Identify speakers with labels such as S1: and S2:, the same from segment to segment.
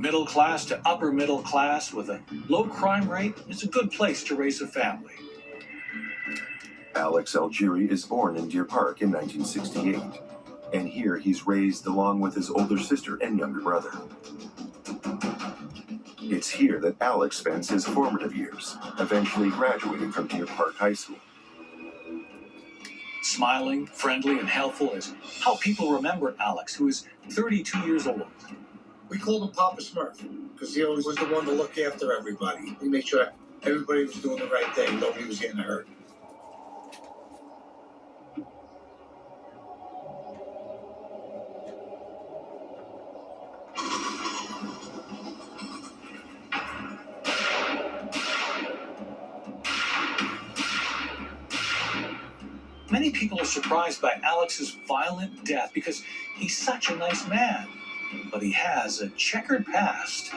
S1: Middle class to upper middle class with a low crime rate, it's a good place to raise a family.
S2: Alex Algieri is born in Deer Park in 1968, and here he's raised along with his older sister and younger brother. It's here that Alex spends his formative years, eventually graduating from Deer Park High School.
S1: Smiling, friendly, and helpful is how people remember Alex, who is 32 years old.
S3: We called him Papa Smurf because he always was the one to look after everybody. He made sure everybody was doing the right thing, nobody was getting hurt.
S1: Many people are surprised by Alex's violent death because he's such a nice man, but he has a checkered past.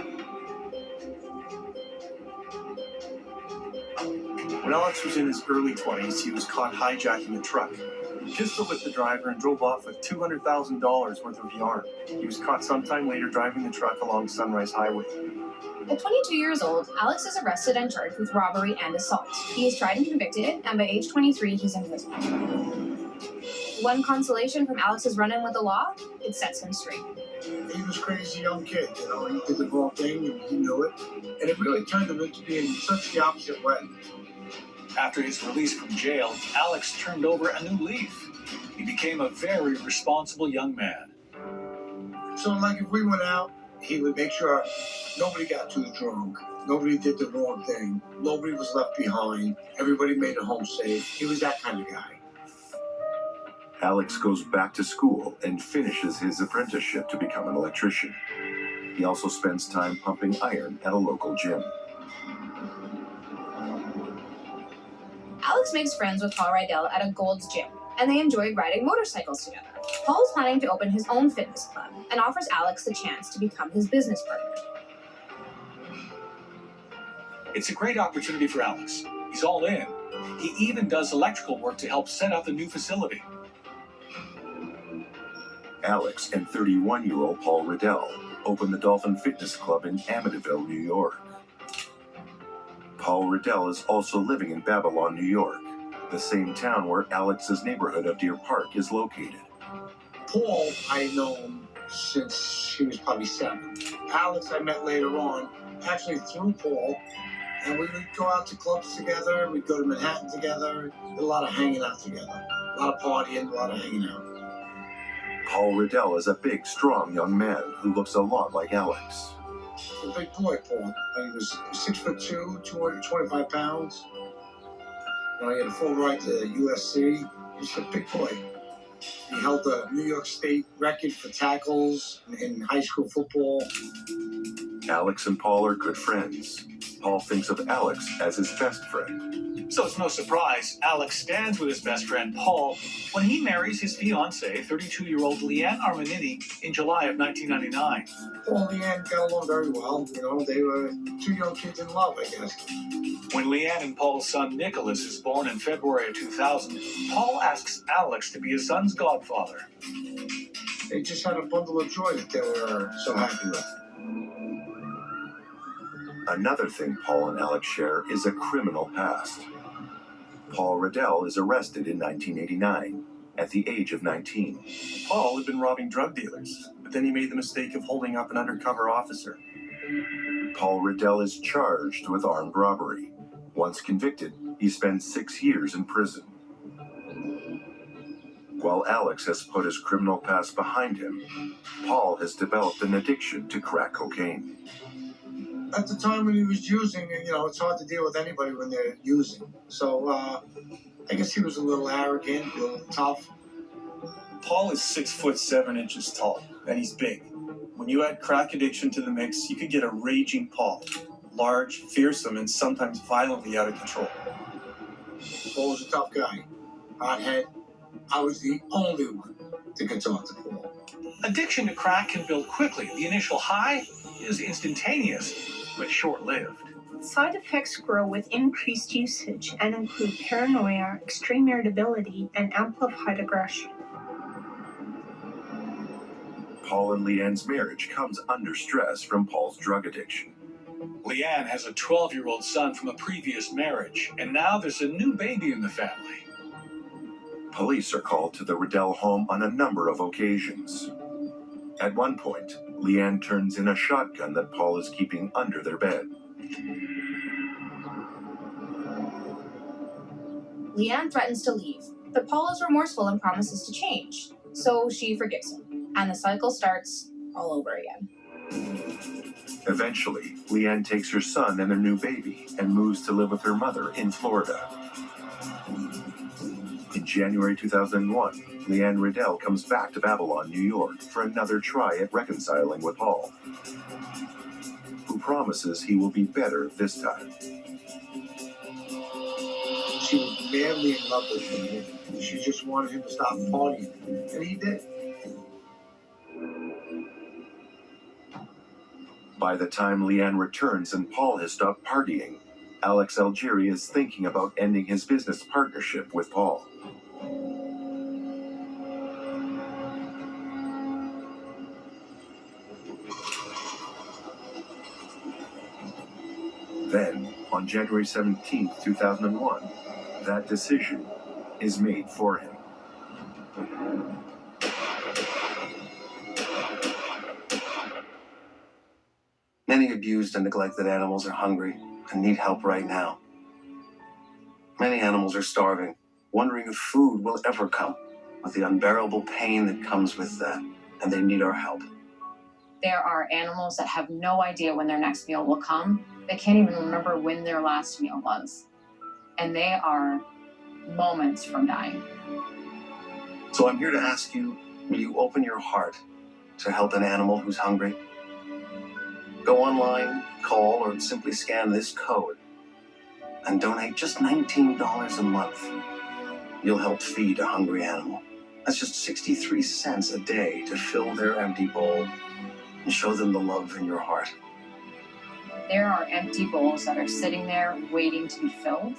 S4: When Alex was in his early 20s, he was caught hijacking a truck. He pistol whipped the driver and drove off with $200,000 worth of yarn. He was caught sometime later driving the truck along Sunrise Highway.
S5: At 22 years old, Alex is arrested and charged with robbery and assault. He is tried and convicted, and by age 23, he's in prison. One consolation from Alex's run-in with the law, it sets him straight.
S3: He was a crazy young kid, you know, he did the wrong thing and he knew it. And it really turned him into being such the opposite way.
S1: After his release from jail, Alex turned over a new leaf. He became a very responsible young man.
S3: So, like, if we went out, he would make sure nobody got too drunk, nobody did the wrong thing, nobody was left behind, everybody made it home safe. He was that kind of guy.
S2: Alex goes back to school and finishes his apprenticeship to become an electrician. He also spends time pumping iron at a local gym.
S5: Alex makes friends with Paul Rydell at a Gold's Gym, and they enjoy riding motorcycles together. Paul is planning to open his own fitness club and offers Alex the chance to become his business partner.
S1: It's a great opportunity for Alex. He's all in. He even does electrical work to help set up the new facility.
S2: Alex and 31-year-old Paul Rydell opened the Dolphin Fitness Club in Amityville, New York. Paul Rydell is also living in Babylon, New York, the same town where Alex's neighborhood of Deer Park is located.
S3: Paul, I've known since he was probably 7. Alex, I met later on, actually through Paul, and we would go out to clubs together, we'd go to Manhattan together, a lot of hanging out together, a lot of partying, a lot of hanging out.
S2: Paul Rydell is a big, strong young man who looks a lot like Alex.
S3: A big boy, Paul. He was 6'2", 225 pounds. You know, he had a full ride to USC. He's a big boy. He held the New York State record for tackles in high school football.
S2: Alex and Paul are good friends. Paul thinks of Alex as his best friend.
S1: So it's no surprise Alex stands with his best friend Paul when he marries his fiancée, 32-year-old Leanne Armanini, in July of 1999.
S3: Paul and Leanne got along very well. You know, they were two young kids in love, I guess.
S1: When Leanne and Paul's son Nicholas is born in February of 2000, Paul asks Alex to be his son's godfather.
S3: They just had a bundle of joy that they were so happy with.
S2: Another thing Paul and Alex share is a criminal past. Paul Rydell is arrested in 1989 at the age of 19.
S4: Paul had been robbing drug dealers, but then he made the mistake of holding up an undercover officer.
S2: Paul Rydell is charged with armed robbery. Once convicted, he spends 6 years in prison. While Alex has put his criminal past behind him, Paul has developed an addiction to crack cocaine.
S3: At the time when he was using, you know, it's hard to deal with anybody when they're using. So I guess he was a little arrogant, a little tough.
S4: Paul is 6'7" tall, and he's big. When you add crack addiction to the mix, you could get a raging Paul. Large, fearsome, and sometimes violently out of control.
S3: Paul was a tough guy. Hothead. I was the only one that could talk to Paul.
S1: Addiction to crack can build quickly. The initial high is instantaneous, but short-lived.
S6: Side effects grow with increased usage and include paranoia, extreme irritability, and amplified aggression.
S2: Paul and Leanne's marriage comes under stress from Paul's drug addiction.
S1: Leanne has a 12-year-old son from a previous marriage, and now there's a new baby in the family.
S2: Police are called to the Riddell home on a number of occasions. At one point, Leanne turns in a shotgun that Paul is keeping under their bed.
S5: Leanne threatens to leave, but Paul is remorseful and promises to change, so she forgives him, and the cycle starts all over again.
S2: Eventually, Leanne takes her son and their new baby and moves to live with her mother in Florida. In January 2001, Leanne Riddell comes back to Babylon, New York for another try at reconciling with Paul, who promises he will be better this time.
S3: She was madly in love with him. She just wanted him to stop partying, and he did.
S2: By the time Leanne returns and Paul has stopped partying, Alex Algieri is thinking about ending his business partnership with Paul. Then, on January 17, 2001, that decision is made for him.
S7: Many abused and neglected animals are hungry and need help right now. Many animals are starving, wondering if food will ever come, with the unbearable pain that comes with that, and they need our help.
S8: There are animals that have no idea when their next meal will come. They can't even remember when their last meal was. And they are moments from dying.
S7: So I'm here to ask you, will you open your heart to help an animal who's hungry? Go online, call, or simply scan this code and donate just $19 a month. You'll help feed a hungry animal. That's just 63 cents a day to fill their empty bowl and show them the love in your heart.
S8: There are empty bowls that are sitting there waiting to be filled.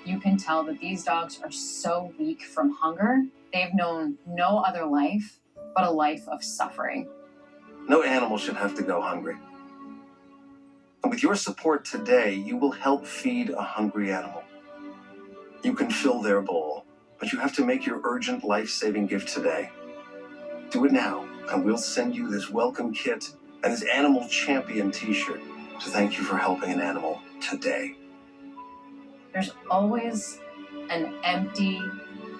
S8: You can tell that these dogs are so weak from hunger. They've known no other life but a life of suffering.
S7: No animal should have to go hungry. And with your support today, you will help feed a hungry animal. You can fill their bowl, but you have to make your urgent life-saving gift today. Do it now, and we'll send you this welcome kit and this Animal Champion t-shirt to thank you for helping an animal today.
S8: There's always an empty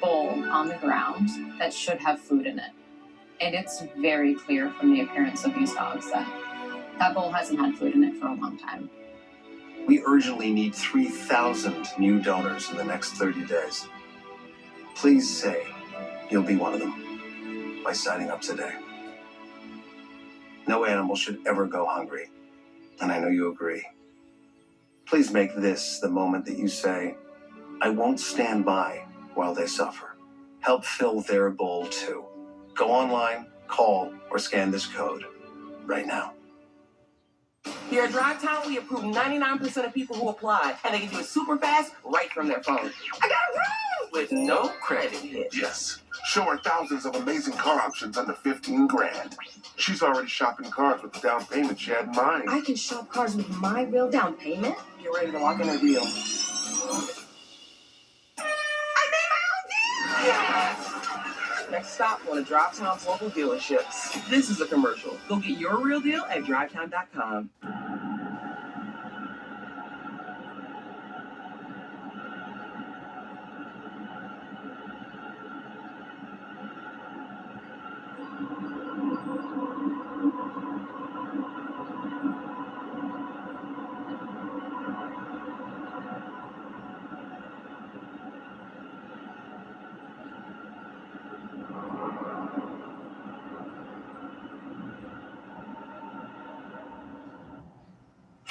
S8: bowl on the ground that should have food in it. And it's very clear from the appearance of these dogs that that bowl hasn't had food in it for a long time.
S7: We urgently need 3,000 new donors in the next 30 days. Please say you'll be one of them by signing up today. No animal should ever go hungry, and I know you agree. Please make this the moment that you say, I won't stand by while they suffer. Help fill their bowl too. Go online, call, or scan this code right now.
S9: Here at Drive Time, we approve 99% of people who apply, and they can do it super fast right from their phone. I got a ride with no credit hit.
S10: Yes. Show her thousands of amazing car options under 15 grand. She's already shopping cars with the down payment she had in mind.
S11: I can shop cars with my real down payment?
S9: Get ready to lock in a deal.
S11: I made my own deal!
S9: Yes! Next stop, one of Drive Time's local dealerships. This is a commercial. Go get your real deal at drivetime.com.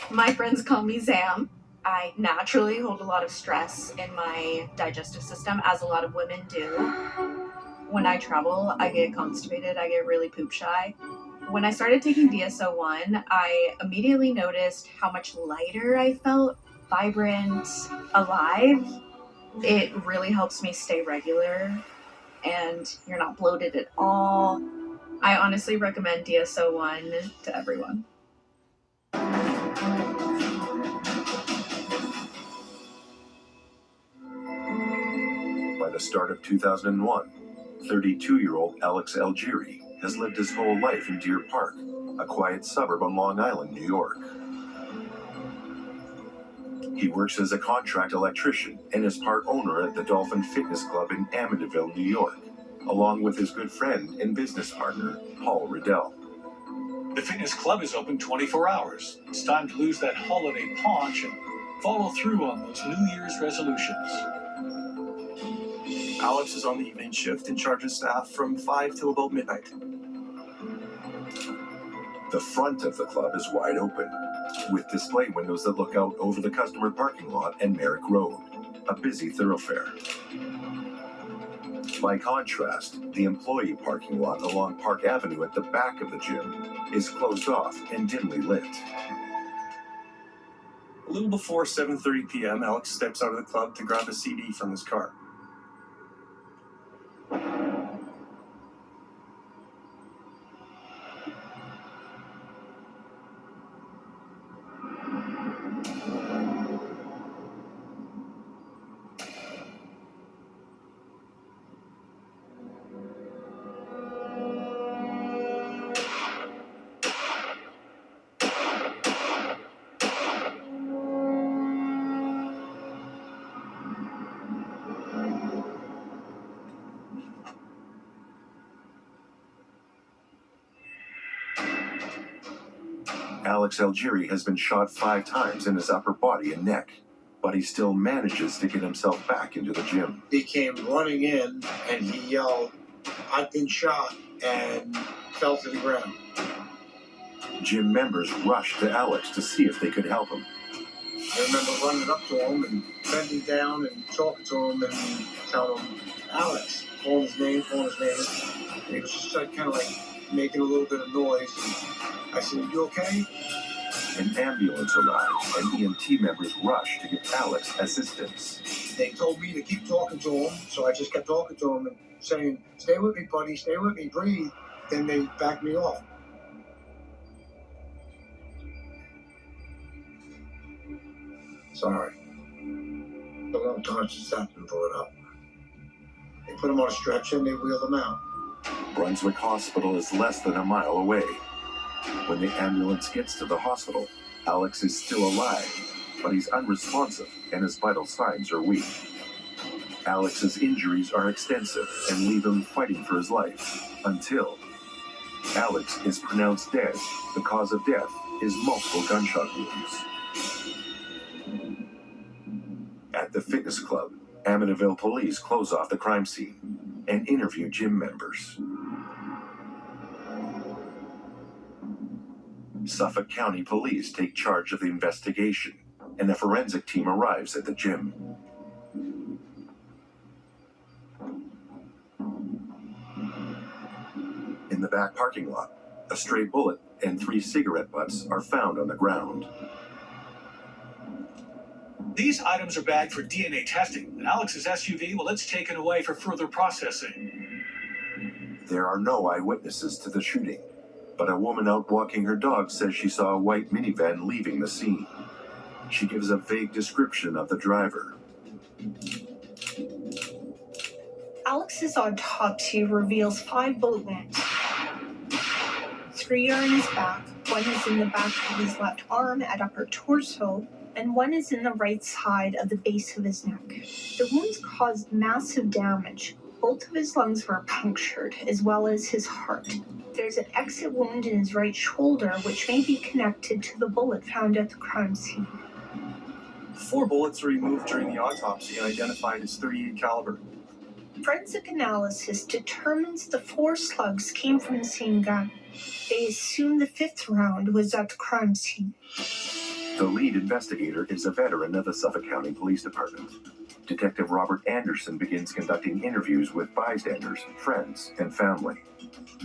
S11: My friends call me Zam. I naturally hold a lot of stress in my digestive system, as a lot of women do. When I travel, I get constipated, I get really poop shy. When I started taking DSO1, I immediately noticed how much lighter I felt, vibrant, alive. It really helps me stay regular, and you're not bloated at all. I honestly recommend DSO1 to everyone.
S2: By the start of 2001, 32-year-old Alex Algieri has lived his whole life in Deer Park, a quiet suburb on Long Island, New York. He works as a contract electrician and is part owner at the Dolphin Fitness Club in Amityville, New York, along with his good friend and business partner, Paul Riddell.
S1: The fitness club is open 24 hours. It's time to lose that holiday paunch and follow through on those New Year's resolutions.
S4: Alex is on the evening shift and charges staff from 5 till about midnight.
S2: The front of the club is wide open, with display windows that look out over the customer parking lot and Merrick Road, a busy thoroughfare. By contrast, the employee parking lot along Park Avenue at the back of the gym is closed off and dimly lit.
S4: A little before 7:30 p.m., Alex steps out of the club to grab a CD from his car.
S2: Alex Algieri has been shot 5 times in his upper body and neck, but he still manages to get himself back into the gym.
S3: He came running in and he yelled, "I've been shot," and fell to the ground.
S2: Gym members rushed to Alex to see if they could help him.
S3: I remember running up to him and bending down and talking to him and telling him, "Alex," calling his name. And he was just kind of like making a little bit of noise. And I said, "You okay?"
S2: An ambulance arrived and EMT members rushed to give Alex assistance.
S3: They told me to keep talking to him, so I just kept talking to him and saying, "Stay with me, buddy, stay with me, breathe." Then they backed me off. Sorry. The long time since that's been brought up. They put him on a stretcher and they wheeled him out.
S2: Brunswick Hospital is less than a mile away. When the ambulance gets to the hospital, Alex is still alive, but he's unresponsive and his vital signs are weak. Alex's injuries are extensive and leave him fighting for his life until Alex is pronounced dead. The cause of death is multiple gunshot wounds. At the fitness club, Amityville police close off the crime scene and interview gym members. Suffolk County Police take charge of the investigation, and a forensic team arrives at the gym. In the back parking lot, a stray bullet and 3 cigarette butts are found on the ground.
S1: These items are bagged for DNA testing, and Alex's SUV, well, it's taken away for further processing.
S2: There are no eyewitnesses to the shooting, but a woman out walking her dog says she saw a white minivan leaving the scene. She gives a vague description of the driver.
S6: Alex's autopsy reveals 5 bullet wounds. 3 are in his back, 1 is in the back of his left arm at upper torso, and 1 is in the right side of the base of his neck. The wounds caused massive damage. Both of his lungs were punctured, as well as his heart. There's an exit wound in his right shoulder, which may be connected to the bullet found at the crime scene.
S4: 4 bullets were removed during the autopsy and identified as .38 caliber.
S6: Forensic analysis determines the 4 slugs came from the same gun. They assume the 5th round was at the crime scene.
S2: The lead investigator is a veteran of the Suffolk County Police Department. Detective Robert Anderson begins conducting interviews with bystanders, friends, and family.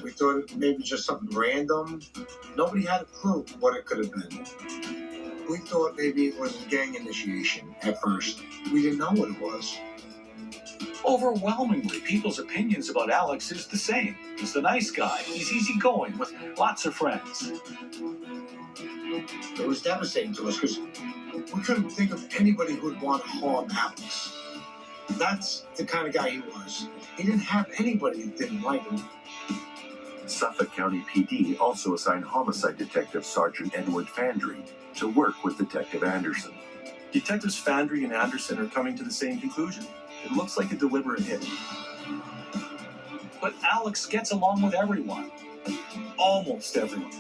S3: We thought it maybe just something random. Nobody had a clue what it could have been. We thought maybe it was a gang initiation at first. We didn't know what it was.
S1: Overwhelmingly, people's opinions about Alex is the same. He's the nice guy. He's easygoing with lots of friends.
S3: It was devastating to us because we couldn't think of anybody who would want to harm Alex. That's the kind of guy he was. He didn't have anybody that didn't like him.
S2: Suffolk County PD also assigned homicide detective Sergeant Edward Fandry to work with Detective Anderson.
S4: Detectives Fandry and Anderson are coming to the same conclusion. It looks like a deliberate hit.
S1: But Alex gets along with everyone.
S4: Almost everyone.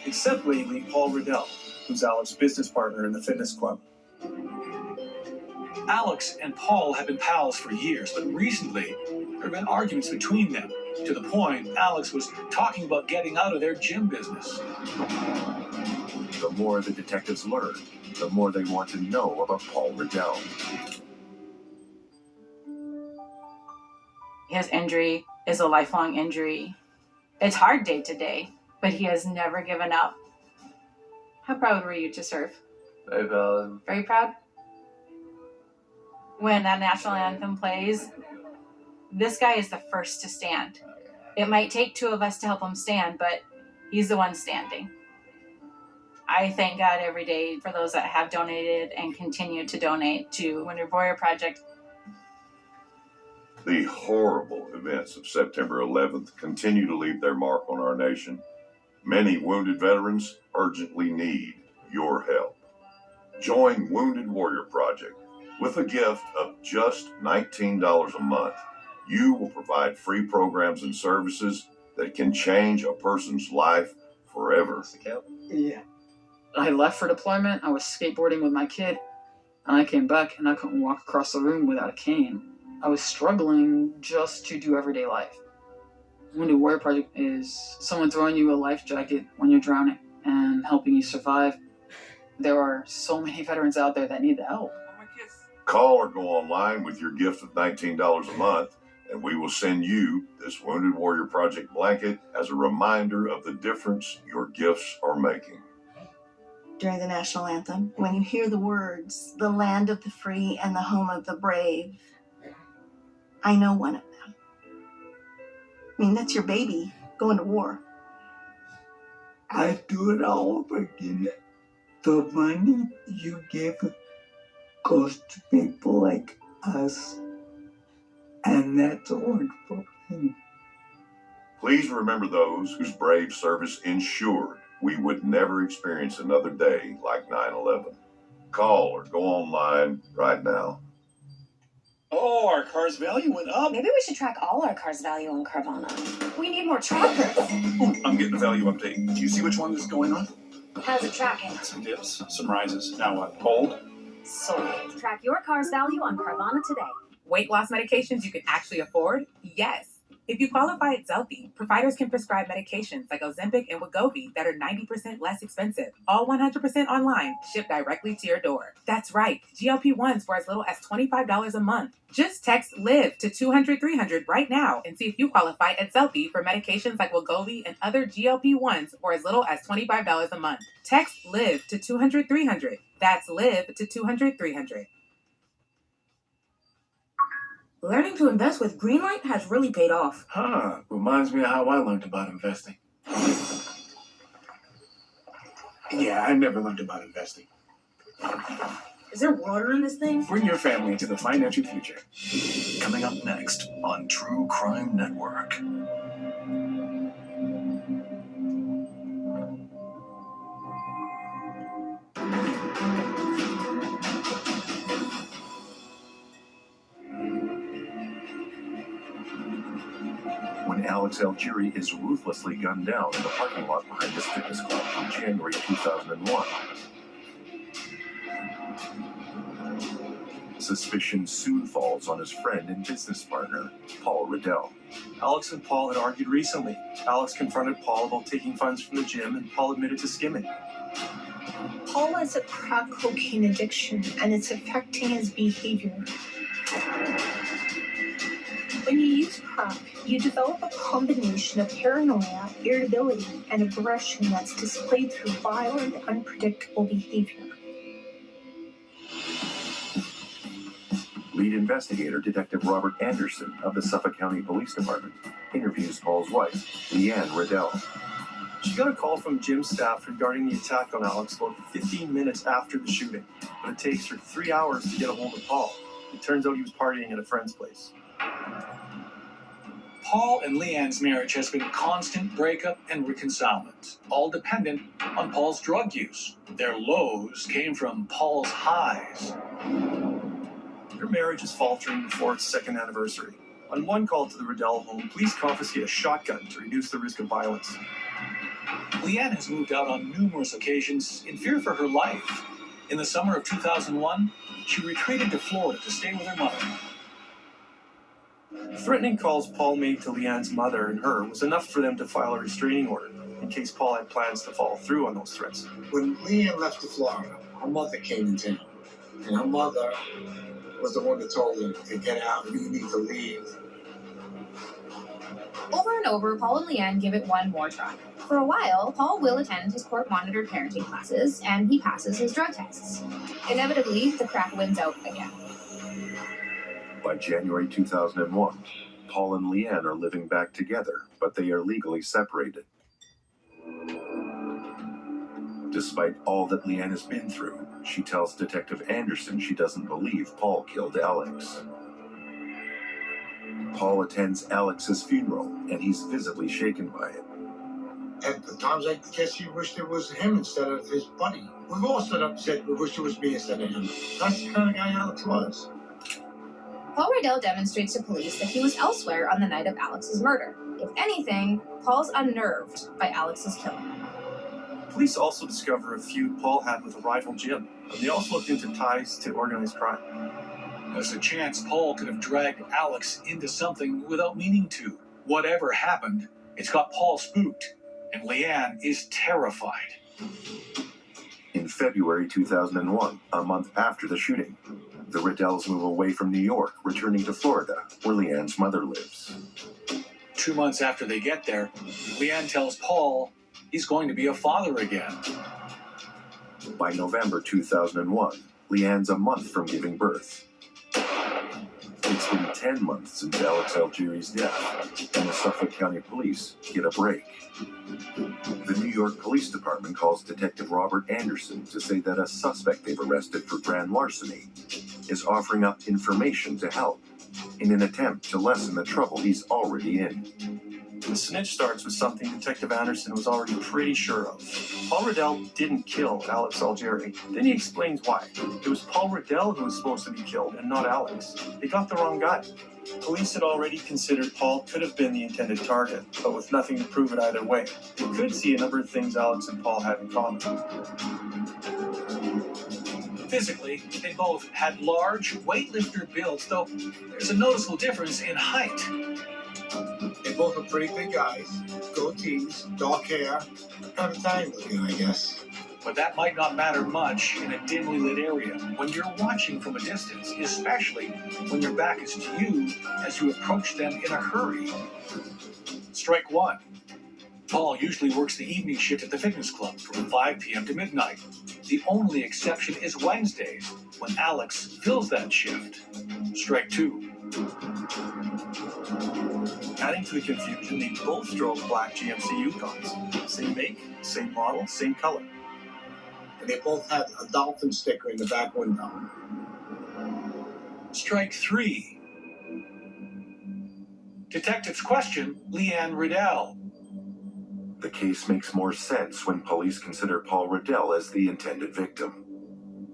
S4: Except lately Paul Riddell, who's Alex's business partner in the fitness club.
S1: Alex and Paul have been pals for years, but recently there have been arguments between them, to the point Alex was talking about getting out of their gym business.
S2: The more the detectives learn, the more they want to know about Paul Riddell.
S12: His injury is a lifelong injury. It's hard day to day, but he has never given up. How proud were you to serve?
S13: Very proud.
S12: Very proud? When that national anthem plays, this guy is the first to stand. It might take two of us to help him stand, but he's the one standing. I thank God every day for those that have donated and continue to donate to Wounded Warrior Project.
S14: The horrible events of September 11th continue to leave their mark on our nation. Many wounded veterans urgently need your help. Join Wounded Warrior Project. With a gift of just $19 a month, you will provide free programs and services that can change a person's life forever.
S15: Yeah. I left for deployment. I was skateboarding with my kid, and I came back and I couldn't walk across the room without a cane. I was struggling just to do everyday life. Wounded Warrior Project is someone throwing you a life jacket when you're drowning and helping you survive. There are so many veterans out there that need the help.
S14: Call or go online with your gift of $19 a month, and we will send you this Wounded Warrior Project blanket as a reminder of the difference your gifts are making.
S16: During the national anthem, when you hear the words, "the land of the free and the home of the brave," I know one of them. I mean, that's your baby going to war.
S17: I do it all over again. The money you give goes to people like us, and that's a wonderful thing.
S14: Please remember those whose brave service ensured we would never experience another day like 9/11. Call or go online right now.
S18: Oh, our car's value went up.
S19: Maybe we should track all our cars' value on Carvana. We need more trackers.
S18: Ooh, I'm getting a value update. Do you see which one is going on?
S19: How's it tracking?
S18: Some dips, some rises. Now what? Hold?
S19: Sold. Track your car's value on Carvana today.
S20: Weight loss medications you can actually afford? Yes. If you qualify at Zelfie, providers can prescribe medications like Ozempic and Wegovy that are 90% less expensive, all 100% online, shipped directly to your door. That's right, GLP-1s for as little as $25 a month. Just text LIVE to 200-300 right now and see if you qualify at Zelfie for medications like Wegovy and other GLP-1s for as little as $25 a month. Text LIVE to 200-300. That's LIVE to 200-300.
S19: Learning to invest with Greenlight has really paid off.
S18: Huh. Reminds me of how I learned about investing. Yeah, I never learned about investing.
S19: Is there water in this thing?
S18: Bring your family into the financial future.
S21: Coming up next on True Crime Network.
S2: When Alex Algieri is ruthlessly gunned down in the parking lot behind his fitness club in January 2001. Suspicion soon falls on his friend and business partner, Paul Riddell.
S4: Alex and Paul had argued recently. Alex confronted Paul about taking funds from the gym, and Paul admitted to skimming.
S6: Paul has a crack cocaine addiction, and it's affecting his behavior. When you use crack, you develop a combination of paranoia, irritability, and aggression that's displayed through violent, unpredictable behavior.
S2: Lead investigator Detective Robert Anderson of the Suffolk County Police Department interviews Paul's wife, Leanne Riddell.
S4: She got a call from gym staff regarding the attack on Alex about 15 minutes after the shooting, but it takes her 3 hours to get a hold of Paul. It turns out he was partying at a friend's place.
S1: Paul and Leanne's marriage has been constant breakup and reconcilement, all dependent on Paul's drug use. Their lows came from Paul's highs.
S4: Their marriage is faltering before its second anniversary. On one call to the Riddell home, police confiscate a shotgun to reduce the risk of violence.
S1: Leanne has moved out on numerous occasions in fear for her life. In the summer of 2001, she retreated to Florida to stay with her mother.
S4: Threatening calls Paul made to Leanne's mother and her was enough for them to file a restraining order in case Paul had plans to follow through on those threats.
S3: When Leanne left to Florida, her mother came in town. And her mother was the one that told her to get out, you need to leave.
S5: Over and over, Paul and Leanne give it one more try. For a while, Paul will attend his court-monitored parenting classes, and he passes his drug tests. Inevitably, the crack wins out again.
S2: By January 2001, Paul and Leanne are living back together, but they are legally separated. Despite all that Leanne has been through, she tells Detective Anderson she doesn't believe Paul killed Alex. Paul attends Alex's funeral, and he's visibly shaken by it.
S3: At the times, I guess he wished it was him instead of his buddy. We've all stood up and said we wish it was me instead of him. That's the kind of guy Alex was.
S5: Paul Riddell demonstrates to police that he was elsewhere on the night of Alex's murder. If anything, Paul's unnerved by Alex's killing.
S4: Police also discover a feud Paul had with a rival gym, and they also looked into ties to organized crime.
S1: There's a chance Paul could have dragged Alex into something without meaning to. Whatever happened, it's got Paul spooked, and Leanne is terrified.
S2: In February 2001, a month after the shooting, the Riddells move away from New York, returning to Florida, where Leanne's mother lives.
S1: 2 months after they get there, Leanne tells Paul he's going to be a father again.
S2: By November 2001, Leanne's a month from giving birth. It's been 10 months since Alex Algieri's death, and the Suffolk County Police get a break. The New York Police Department calls Detective Robert Anderson to say that a suspect they've arrested for grand larceny is offering up information to help in an attempt to lessen the trouble he's already in.
S4: The snitch starts with something Detective Anderson was already pretty sure of. Paul Riddell didn't kill Alex Algieri. Then he explains why. It was Paul Riddell who was supposed to be killed, and not Alex. They got the wrong guy. Police had already considered Paul could have been the intended target, but with nothing to prove it either way. They could see a number of things Alex and Paul had in common.
S1: Physically, they both had large weightlifter builds, though there's a noticeable difference in height.
S3: They both are pretty big guys. Goatees, dark hair, kind of Italian looking, I guess.
S1: But that might not matter much in a dimly lit area when you're watching from a distance, especially when your back is to you as you approach them in a hurry. Strike one. Paul usually works the evening shift at the fitness club from 5 p.m. to midnight. The only exception is Wednesdays, when Alex fills that shift. Strike two.
S4: Adding to the confusion, they both drove black GMC Yukons. Same make, same model, same color.
S3: And they both had a dolphin sticker in the back window.
S1: Strike three. Detectives question Leanne Riddell.
S2: The case makes more sense when police consider Paul Riddell as the intended victim.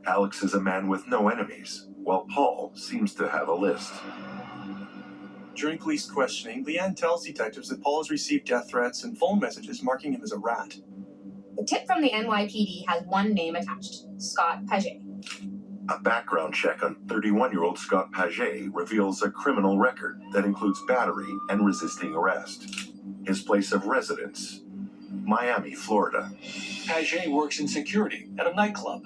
S2: Alex is a man with no enemies, while Paul seems to have a list.
S4: During police questioning, Leanne tells detectives that Paul has received death threats and phone messages marking him as a rat.
S5: The tip from the NYPD has one name attached, Scott Paget.
S2: A background check on 31-year-old Scott Paget reveals a criminal record that includes battery and resisting arrest. His place of residence, Miami, Florida.
S1: Paget works in security at a nightclub,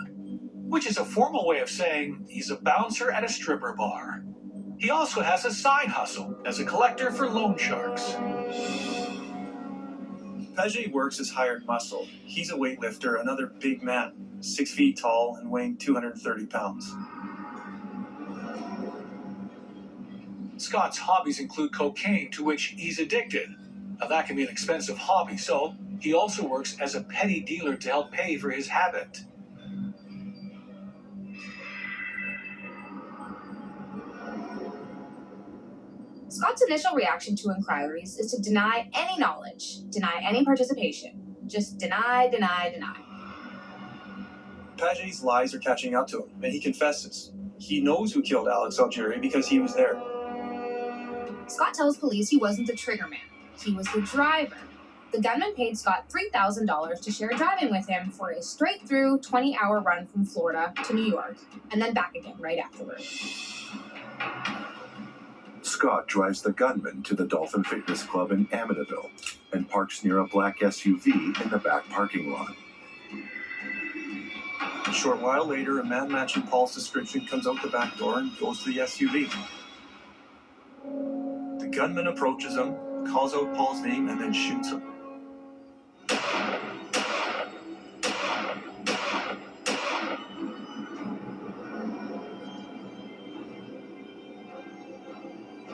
S1: which is a formal way of saying he's a bouncer at a stripper bar. He also has a side hustle as a collector for loan sharks.
S4: Paget works as hired muscle. He's a weightlifter, another big man, 6 feet tall and weighing 230 pounds.
S1: Scott's hobbies include cocaine, to which he's addicted. Now that can be an expensive hobby, so he also works as a petty dealer to help pay for his habit.
S5: Scott's initial reaction to inquiries is to deny any knowledge, deny any participation. Just deny, deny, deny.
S4: Paget's lies are catching up to him, and he confesses. He knows who killed Alex Algieri because he was there.
S5: Scott tells police he wasn't the trigger man. He was the driver. The gunman paid Scott $3,000 to share driving with him for a straight-through 20-hour run from Florida to New York, and then back again right afterward.
S2: Scott drives the gunman to the Dolphin Fitness Club in Amityville and parks near a black SUV in the back parking lot.
S4: A short while later, a man matching Paul's description comes out the back door and goes to the SUV. The gunman approaches him, calls out Paul's name, and then shoots him.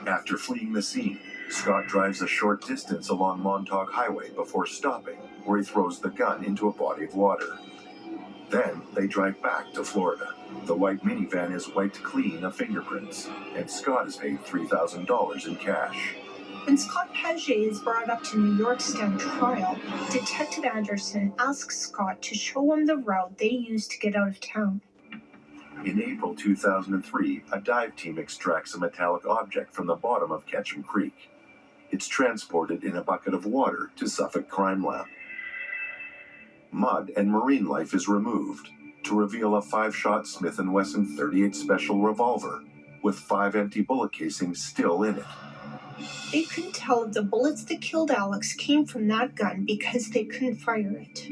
S2: After fleeing the scene, Scott drives a short distance along Montauk Highway before stopping, where he throws the gun into a body of water. Then they drive back to Florida. The white minivan is wiped clean of fingerprints, and Scott is paid $3,000 in cash.
S6: When Scott Paget is brought up to New York to stand trial, Detective Anderson asks Scott to show him the route they used to get out of town.
S2: In April 2003, a dive team extracts a metallic object from the bottom of Ketchum Creek. It's transported in a bucket of water to Suffolk Crime Lab. Mud and marine life is removed to reveal a 5-shot Smith & Wesson .38 Special revolver with 5 empty bullet casings still in it.
S6: They couldn't tell if the bullets that killed Alex came from that gun because they couldn't fire it.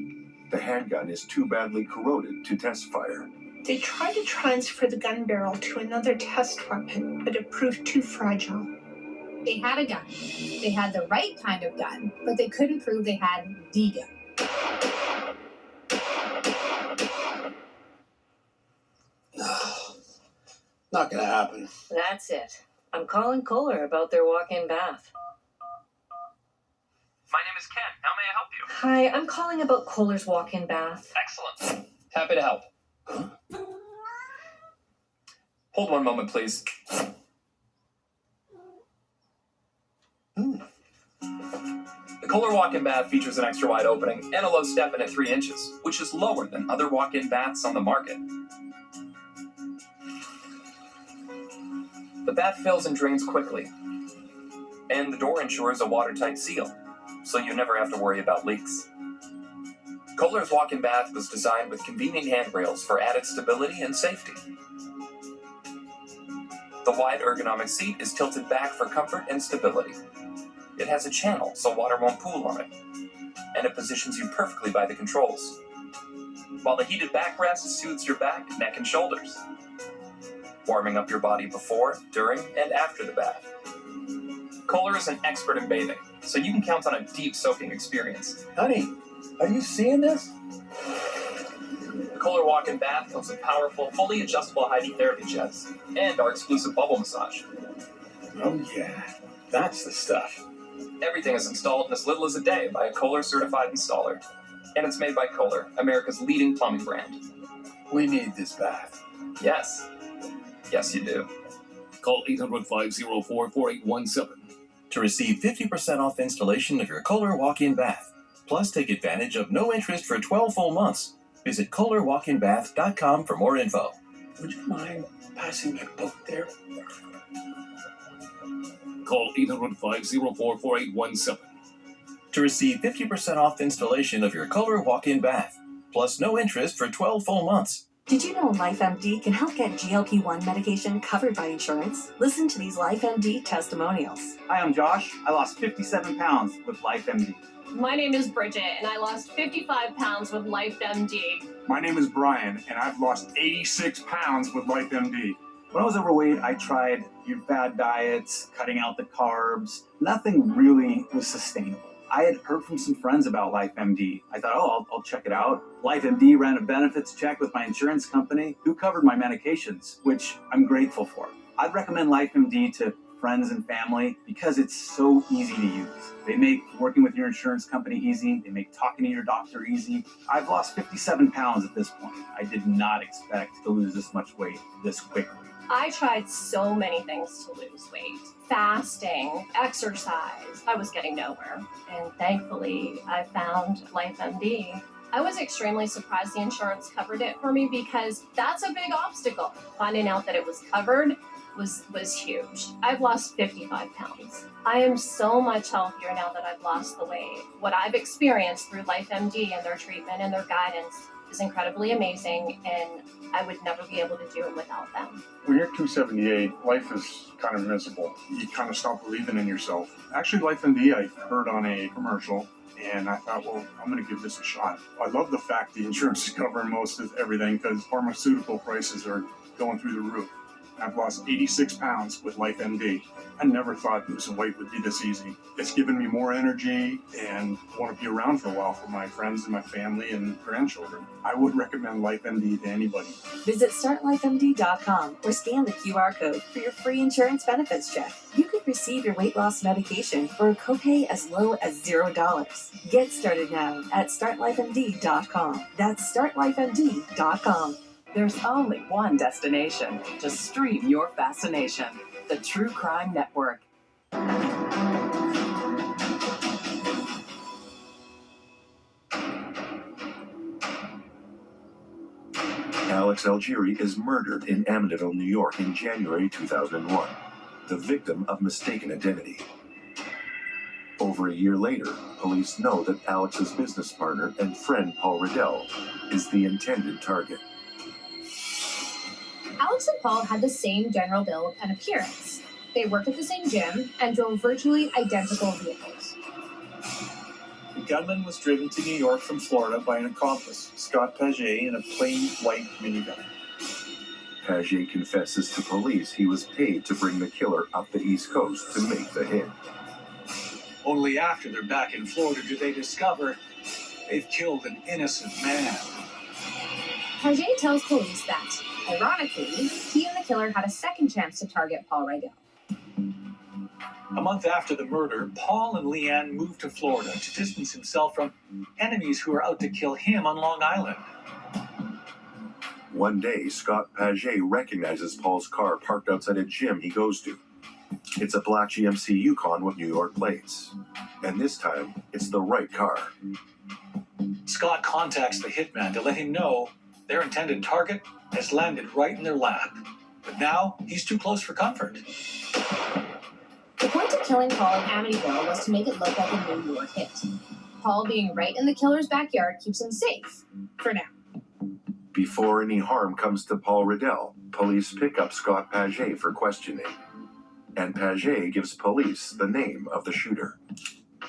S2: The handgun is too badly corroded to test fire.
S6: They tried to transfer the gun barrel to another test weapon, but it proved too fragile.
S5: They had a gun. They had the right kind of gun, but they couldn't prove they had the gun.
S13: Not gonna happen.
S22: That's it. I'm calling Kohler about their walk-in bath.
S23: My name is Ken. How may I help you?
S22: Hi, I'm calling about Kohler's walk-in bath.
S23: Excellent. Happy to help. Hold one moment, please. The Kohler walk-in bath features an extra wide opening and a low step-in at 3 inches, which is lower than other walk-in baths on the market. The bath fills and drains quickly, and the door ensures a watertight seal, so you never have to worry about leaks. Kohler's walk-in bath was designed with convenient handrails for added stability and safety. The wide ergonomic seat is tilted back for comfort and stability. It has a channel so water won't pool on it, and it positions you perfectly by the controls, while the heated backrest soothes your back, neck, and shoulders, warming up your body before, during, and after the bath. Kohler is an expert in bathing, so you can count on a deep soaking experience.
S13: Honey, are you seeing this?
S23: The Kohler walk-in bath comes with powerful, fully adjustable hydrotherapy jets and our exclusive bubble massage.
S13: Oh yeah, that's the stuff.
S23: Everything is installed in as little as a day by a Kohler certified installer, and it's made by Kohler, America's leading plumbing brand.
S13: We need this bath.
S23: Yes. Yes, you do.
S21: Call 800-504-4817 to receive 50% off installation of your Kohler walk-in bath. Plus, take advantage of no interest for 12 full months. Visit KohlerWalkinBath.com for more info.
S13: Would you mind passing my book there?
S21: Call 800-504-4817 to receive 50% off installation of your Kohler walk-in bath. Plus, no interest for 12 full months.
S24: Did you know LifeMD can help get GLP-1 medication covered by insurance? Listen to these LifeMD testimonials.
S25: Hi, I'm Josh. I lost 57 pounds with LifeMD.
S26: My name is Bridget, and I lost 55 pounds with LifeMD.
S27: My name is Brian, and I've lost 86 pounds with LifeMD. When I was overweight, I tried bad diets, cutting out the carbs. Nothing really was sustainable. I had heard from some friends about LifeMD. I thought, I'll check it out. LifeMD ran a benefits check with my insurance company, who covered my medications, which I'm grateful for. I'd recommend LifeMD to friends and family because it's so easy to use. They make working with your insurance company easy. They make talking to your doctor easy. I've lost 57 pounds at this point. I did not expect to lose this much weight this quickly.
S26: I tried so many things to lose weight. Fasting, exercise. I was getting nowhere. And thankfully, I found LifeMD. I was extremely surprised the insurance covered it for me because that's a big obstacle. Finding out that it was covered was huge. I've lost 55 pounds. I am so much healthier now that I've lost the weight. What I've experienced through LifeMD and their treatment and their guidance is incredibly amazing, and I would never be able to do it without them.
S4: When you're 278, life is kind of miserable. You kind of stop believing in yourself. Actually, LifeMD, I heard on a commercial, and I thought, well, I'm going to give this a shot. I love the fact the insurance is covering most of everything because pharmaceutical prices are going through the roof. I've lost 86 pounds with LifeMD. I never thought losing weight would be this easy. It's given me more energy and I want to be around for a while for my friends and my family and grandchildren. I would recommend LifeMD to anybody.
S24: Visit startlifemd.com or scan the QR code for your free insurance benefits check. You could receive your weight loss medication for a copay as low as $0. Get started now at startlifemd.com. That's startlifemd.com.
S7: There's only one destination to stream your fascination. The True Crime Network.
S2: Alex Algieri is murdered in Amityville, New York in January 2001, the victim of mistaken identity. Over a year later, police know that Alex's business partner and friend Paul Riddell is the intended target.
S5: Alex and Paul had the same general build and appearance. They worked at the same gym and drove virtually identical vehicles.
S4: The gunman was driven to New York from Florida by an accomplice, Scott Paget, in a plain white minivan.
S2: Paget confesses to police he was paid to bring the killer up the East Coast to make the hit.
S1: Only after they're back in Florida do they discover they've killed an innocent man.
S5: Paget tells police that, ironically, he and the killer had a second chance to target Paul Riddell.
S1: A month after the murder, Paul and Leanne moved to Florida to distance himself from enemies who are out to kill him on Long Island.
S2: One day, Scott Paget recognizes Paul's car parked outside a gym he goes to. It's a black GMC Yukon with New York plates. And this time, it's the right car.
S1: Scott contacts the hitman to let him know their intended target has landed right in their lap. But now, he's too close for comfort.
S5: The point of killing Paul in Amityville was to make it look like a New York hit. Paul being right in the killer's backyard keeps him safe, for now.
S2: Before any harm comes to Paul Riddell, police pick up Scott Paget for questioning. And Paget gives police the name of the shooter.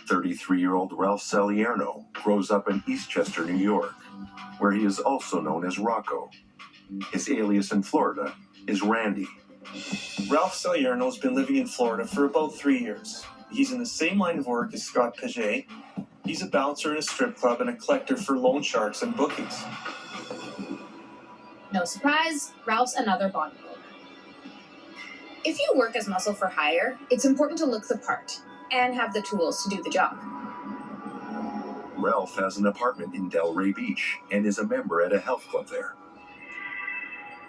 S2: 33-year-old Ralph Salerno grows up in Eastchester, New York, where he is also known as Rocco. His alias in Florida is Randy.
S4: Ralph Salerno's been living in Florida for about 3 years. He's in the same line of work as Scott Paget. He's a bouncer in a strip club and a collector for loan sharks and bookies.
S5: No surprise, Ralph's another bodybuilder. If you work as muscle for hire, it's important to look the part and have the tools to do the job.
S2: Ralph has an apartment in Delray Beach and is a member at a health club there.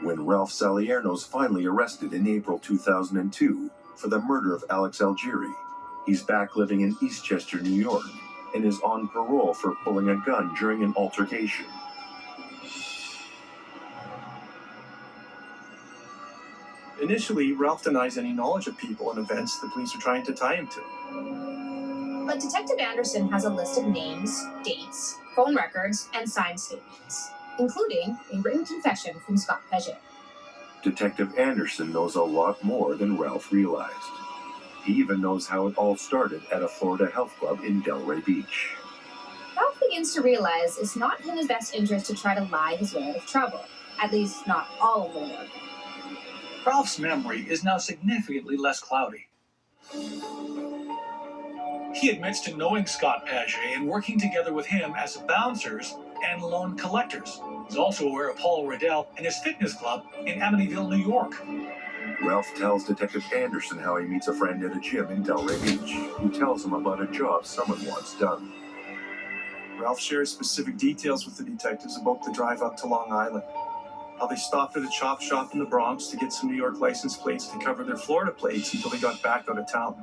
S2: When Ralph Salerno's finally arrested in April 2002 for the murder of Alex Algieri, he's back living in Eastchester, New York, and is on parole for pulling a gun during an altercation.
S4: Initially, Ralph denies any knowledge of people and events the police are trying to tie him to.
S5: But Detective Anderson has a list of names, dates, phone records, and signed statements, including a written confession from Scott Paget.
S2: Detective Anderson knows a lot more than Ralph realized. He even knows how it all started at a Florida health club in Delray Beach.
S5: Ralph begins to realize it's not in his best interest to try to lie his way out of trouble, at least not all of the way.
S1: Ralph's memory is now significantly less cloudy. He admits to knowing Scott Paget and working together with him as bouncers and loan collectors. He's also aware of Paul Riddell and his fitness club in Amityville, New York.
S2: Ralph tells Detective Anderson how he meets a friend at a gym in Delray Beach, who tells him about a job someone wants done.
S4: Ralph shares specific details with the detectives about the drive up to Long Island. How they stopped at a chop shop in the Bronx to get some New York license plates to cover their Florida plates until they got back out of town.